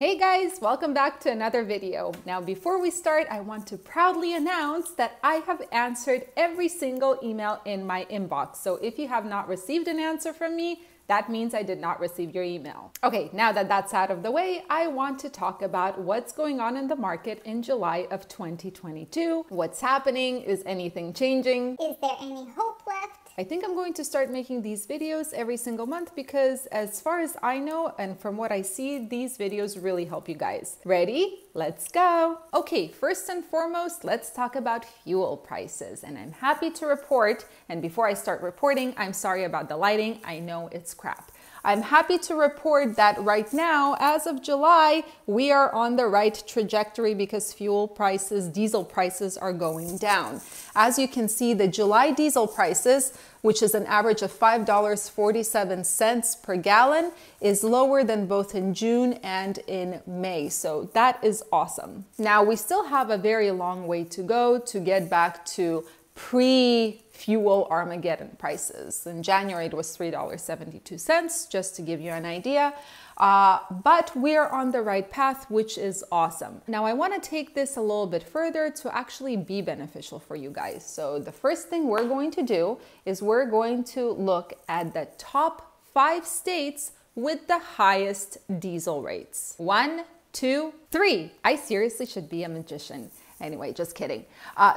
Hey guys, welcome back to another video. Now before we start, I want to proudly announce that I have answered every single email in my inbox. So if you have not received an answer from me, that means I did not receive your email. Okay, now that that's out of the way, I want to talk about what's going on in the market in July of 2022. What's happening? Is anything changing? Is there any hope left? I think I'm going to start making these videos every single month because as far as I know and from what I see, these videos really help you guys. Ready? Let's go. Okay, first and foremost, let's talk about fuel prices. And I'm happy to report, and before I start reporting, I'm sorry about the lighting. I know it's crap. I'm happy to report that right now, as of July, we are on the right trajectory because fuel prices, diesel prices are going down. As you can see, the July diesel prices, which is an average of $5.47 per gallon, is lower than both in June and in May. So that is awesome. Now, we still have a very long way to go to get back to pre-fuel Armageddon prices. In January, it was $3.72, just to give you an idea. But we are on the right path, which is awesome. Now, I want to take this a little bit further to actually be beneficial for you guys. So the first thing we're going to do is we're going to look at the top 5 states with the highest diesel rates. 1, 2, 3. I seriously should be a magician. Anyway, just kidding.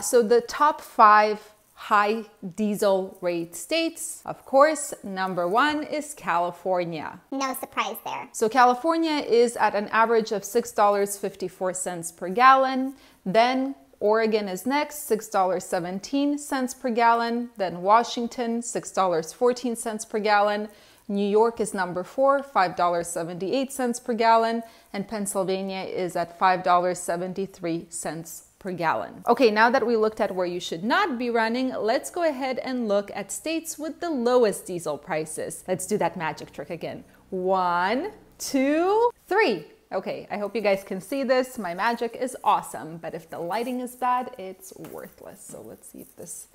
So the top 5 high diesel rate states, of course, number 1 is California. No surprise there. So California is at an average of $6.54 per gallon. Then Oregon is next, $6.17 per gallon. Then Washington, $6.14 per gallon. New York is number 4, $5.78 per gallon. And Pennsylvania is at $5.73 per gallon. Okay, now that we looked at where you should not be running, let's go ahead and look at states with the lowest diesel prices. Let's do that magic trick again. 1, 2, 3. Okay, I hope you guys can see this. My magic is awesome, but if the lighting is bad, it's worthless. So let's see if this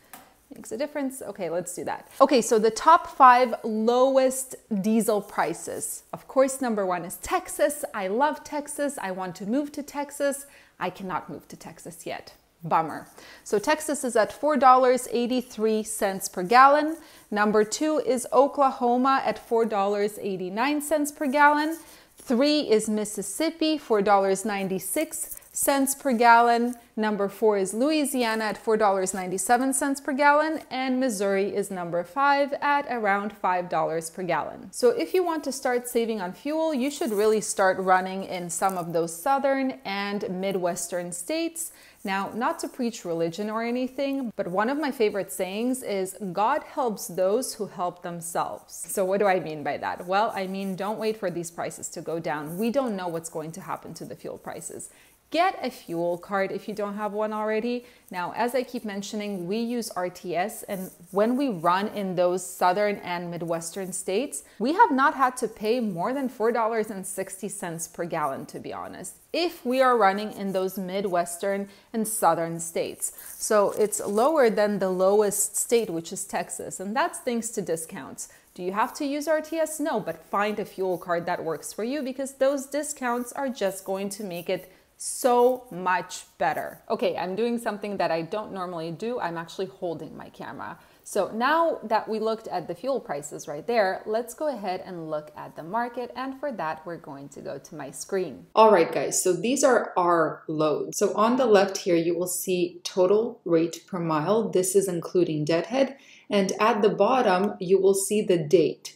makes a difference. Okay, let's do that. Okay, so the top 5 lowest diesel prices. Of course, number 1 is Texas. I love Texas. I want to move to Texas. I cannot move to Texas yet. Bummer. So Texas is at $4.83 per gallon. Number 2 is Oklahoma at $4.89 per gallon. 3 is Mississippi, $4.96 per gallon. Number 4 is Louisiana at $4.97 per gallon, and Missouri is number 5 at around $5 per gallon. So if you want to start saving on fuel, you should really start running in some of those southern and Midwestern states. Now, not to preach religion or anything, but one of my favorite sayings is God helps those who help themselves. So what do I mean by that? Well, I mean, don't wait for these prices to go down. We don't know what's going to happen to the fuel prices. Get a fuel card if you don't have one already. Now, as I keep mentioning, we use RTS, and when we run in those southern and Midwestern states, we have not had to pay more than $4.60 per gallon, to be honest, if we are running in those Midwestern and southern states. So it's lower than the lowest state, which is Texas, and that's thanks to discounts. Do you have to use RTS? No, but find a fuel card that works for you because those discounts are just going to make it so much better. Okay, I'm doing something that I don't normally do. I'm actually holding my camera. So now that we looked at the fuel prices right there, let's go ahead and look at the market. And for that, we're going to go to my screen. All right, guys, so these are our loads. So on the left here, you will see total rate per mile. This is including deadhead. And at the bottom, you will see the date.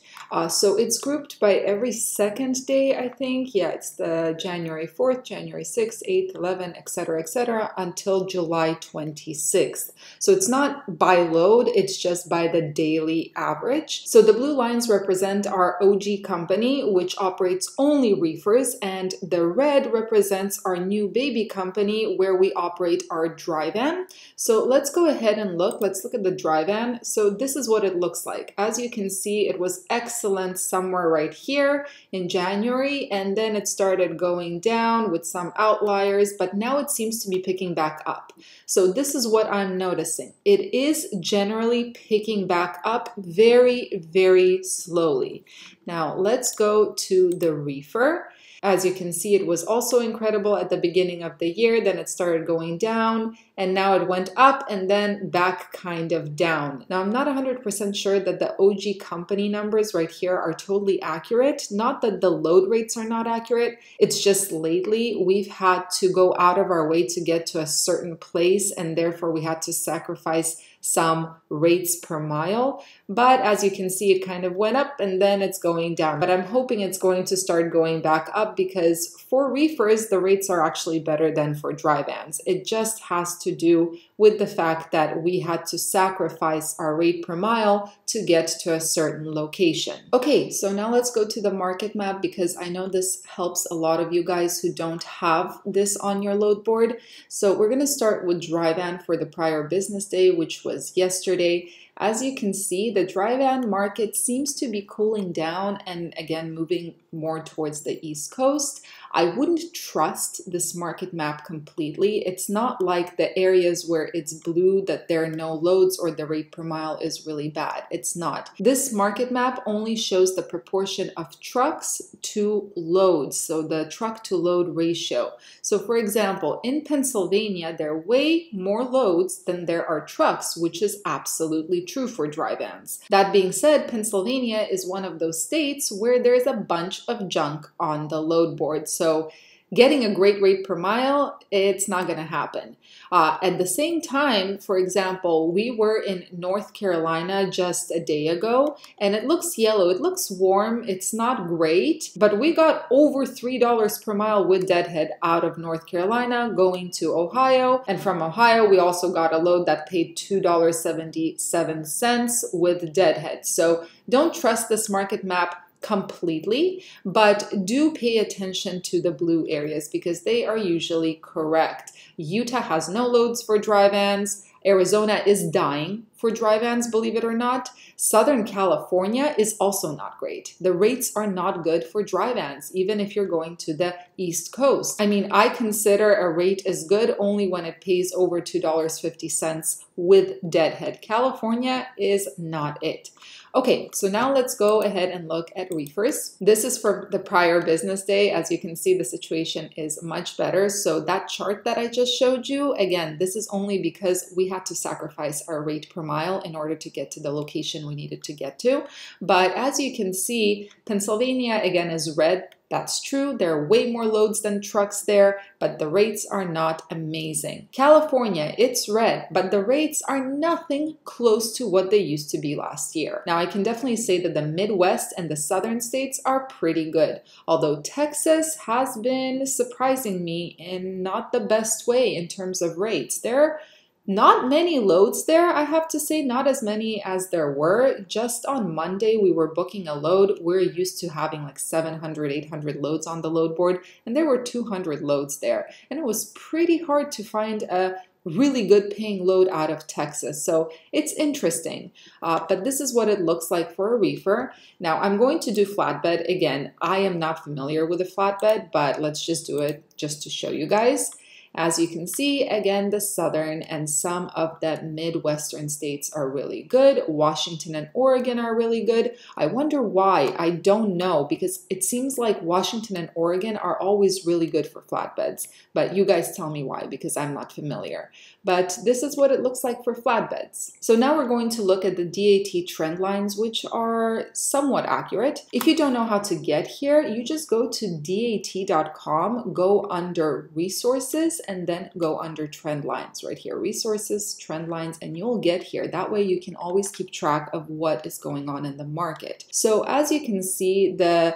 So it's grouped by every second day, I think. Yeah, it's the January 4th, January 6th, 8th, 11th, etc., until July 26th. So it's not by load, it's just by the daily average. So the blue lines represent our OG company, which operates only reefers, and the red represents our new baby company, where we operate our dry van. So let's go ahead and look. Let's look at the dry van. So this is what it looks like. As you can see, it was excellent somewhere right here in January, and then it started going down with some outliers, but now it seems to be picking back up. So this is what I'm noticing. It is generally picking back up very, very slowly. Now let's go to the reefer. As you can see, it was also incredible at the beginning of the year, then it started going down, and now it went up and then back kind of down. Now, I'm not 100% sure that the OG company numbers right here are totally accurate. Not that the load rates are not accurate, it's just lately we've had to go out of our way to get to a certain place, and therefore we had to sacrifice some rates per mile. But as you can see, it kind of went up and then it's going down. But I'm hoping it's going to start going back up, because for reefers, the rates are actually better than for dry vans. It just has to do with the fact that we had to sacrifice our rate per mile to get to a certain location. Okay, so now let's go to the market map, because I know this helps a lot of you guys who don't have this on your load board. So we're going to start with dry van for the prior business day, which was yesterday. As you can see, the dry van market seems to be cooling down and again moving more towards the East Coast. I wouldn't trust this market map completely. It's not like the areas where it's blue that there are no loads or the rate per mile is really bad. It's not. This market map only shows the proportion of trucks to loads, so the truck to load ratio. So for example, in Pennsylvania, there are way more loads than there are trucks, which is absolutely true for dry vans. That being said, Pennsylvania is one of those states where there's a bunch of junk on the load board. So getting a great rate per mile, it's not going to happen. At the same time, for example, we were in North Carolina just a day ago, and it looks yellow. It looks warm. It's not great, but we got over $3 per mile with deadhead out of North Carolina going to Ohio. And from Ohio, we also got a load that paid $2.77 with deadhead. So don't trust this market map completely, but do pay attention to the blue areas because they are usually correct. Utah has no loads for dry vans. Arizona is dying for dry vans, believe it or not. Southern California is also not great. The rates are not good for dry vans, even if you're going to the East Coast. I mean, I consider a rate is good only when it pays over $2.50 with deadhead. California is not it. Okay, so now let's go ahead and look at reefers. This is for the prior business day. As you can see, the situation is much better. So that chart that I just showed you, again, this is only because we had to sacrifice our rate per mile in order to get to the location we needed to get to. But as you can see, Pennsylvania, again, is red. That's true. There are way more loads than trucks there, but the rates are not amazing. California, it's red, but the rates are nothing close to what they used to be last year. Now, I can definitely say that the Midwest and the southern states are pretty good, although Texas has been surprising me in not the best way in terms of rates. There not many loads there, I have to say, not as many as there were. Just on Monday, we were booking a load. We're used to having like 700, 800 loads on the load board, and there were 200 loads there. And it was pretty hard to find a really good paying load out of Texas. So it's interesting, but this is what it looks like for a reefer. Now I'm going to do flatbed. Again, I am not familiar with a flatbed, but let's just do it just to show you guys. As you can see, again, the southern and some of the Midwestern states are really good. Washington and Oregon are really good. I wonder why. I don't know, because it seems like Washington and Oregon are always really good for flatbeds. But you guys tell me why, because I'm not familiar. But this is what it looks like for flatbeds. So now we're going to look at the DAT trend lines, which are somewhat accurate. If you don't know how to get here, you just go to dat.com, go under resources, and then go under trend lines right here, resources, trend lines, and you'll get here. That way you can always keep track of what is going on in the market. So as you can see, the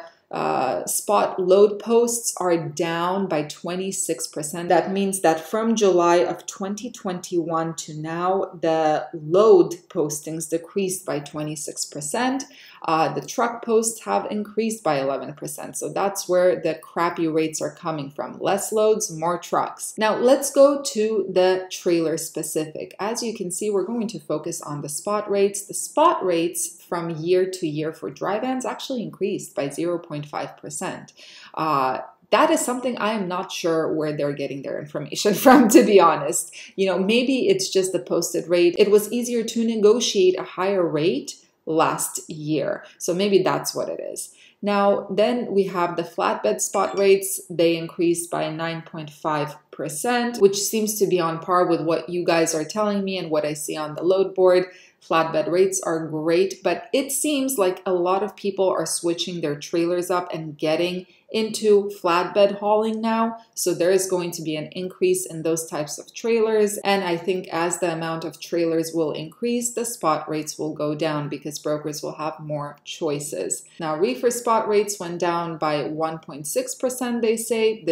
spot load posts are down by 26%. That means that from July of 2021 to now, the load postings decreased by 26%. The truck posts have increased by 11%. So that's where the crappy rates are coming from. Less loads, more trucks. Now let's go to the trailer specific. As you can see, we're going to focus on the spot rates. The spot rates from year to year for dry vans actually increased by 0.5%. That is something I am not sure where they're getting their information from, to be honest. You know, maybe it's just the posted rate. It was easier to negotiate a higher rate last year. So maybe that's what it is. Now, then we have the flatbed spot rates. They increased by 9.5%, which seems to be on par with what you guys are telling me and what I see on the load board. Flatbed rates are great, but it seems like a lot of people are switching their trailers up and getting into flatbed hauling now. So there is going to be an increase in those types of trailers. And I think as the amount of trailers will increase, the spot rates will go down because brokers will have more choices. Now, reefer spot rates went down by 1.6%, they say.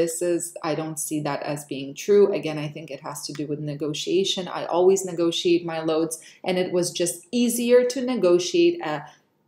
I don't see that as being true. Again, I think it has to do with negotiation. I always negotiate my loads, and it was just easier to negotiate a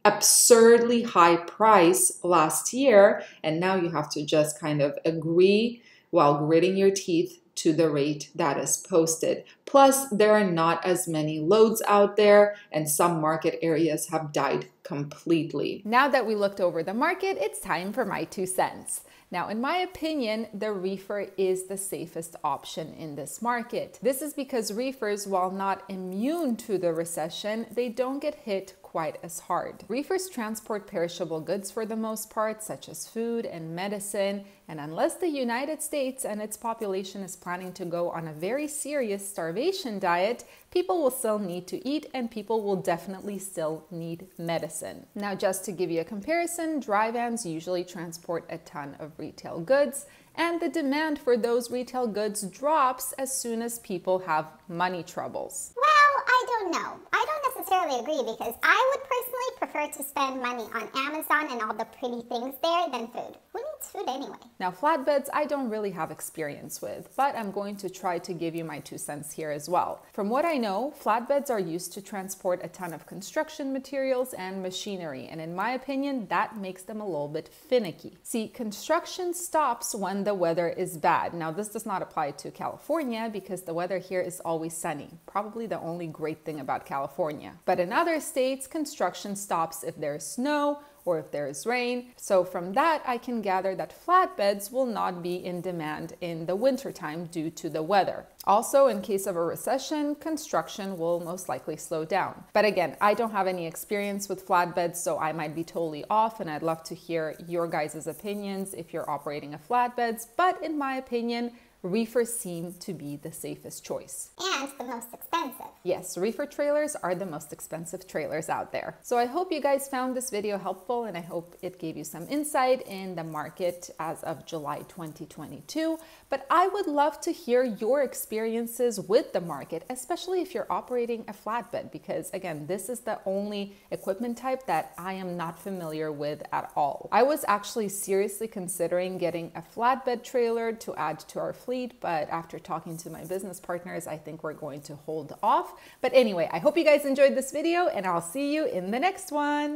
absurdly high price last year, and now you have to just kind of agree while gritting your teeth to the rate that is posted. Plus, there are not as many loads out there, and some market areas have died completely. Now that we looked over the market, it's time for my 2 cents. Now, in my opinion, the reefer is the safest option in this market. This is because reefers, while not immune to the recession, they don't get hit quite as hard. Reefers transport perishable goods for the most part, such as food and medicine, and unless the United States and its population is planning to go on a very serious starvation diet, people will still need to eat and people will definitely still need medicine. Now, just to give you a comparison, dry vans usually transport a ton of retail goods, and the demand for those retail goods drops as soon as people have money troubles. Well, I don't know. I don't necessarily agree because I would personally prefer to spend money on Amazon and all the pretty things there than food. Who needs food anyway? Now, flatbeds I don't really have experience with, but I'm going to try to give you my 2 cents here as well. From what I know, flatbeds are used to transport a ton of construction materials and machinery, and in my opinion, that makes them a little bit finicky. See, construction stops when the weather is bad. Now, this does not apply to California because the weather here is always sunny, probably the only great thing about California. But in other states, construction stops if there's snow or if there is rain. So from that, I can gather that flatbeds will not be in demand in the wintertime due to the weather. Also, in case of a recession, construction will most likely slow down. But again, I don't have any experience with flatbeds, so I might be totally off, and I'd love to hear your guys' opinions if you're operating a flatbeds. But in my opinion, reefers seem to be the safest choice. And the most expensive. Yes, reefer trailers are the most expensive trailers out there. So I hope you guys found this video helpful, and I hope it gave you some insight in the market as of July 2022. But I would love to hear your experiences with the market, especially if you're operating a flatbed, because again, this is the only equipment type that I am not familiar with at all. I was actually seriously considering getting a flatbed trailer to add to our fleet, but after talking to my business partners, I think we're going to hold off. But anyway, I hope you guys enjoyed this video, and I'll see you in the next one.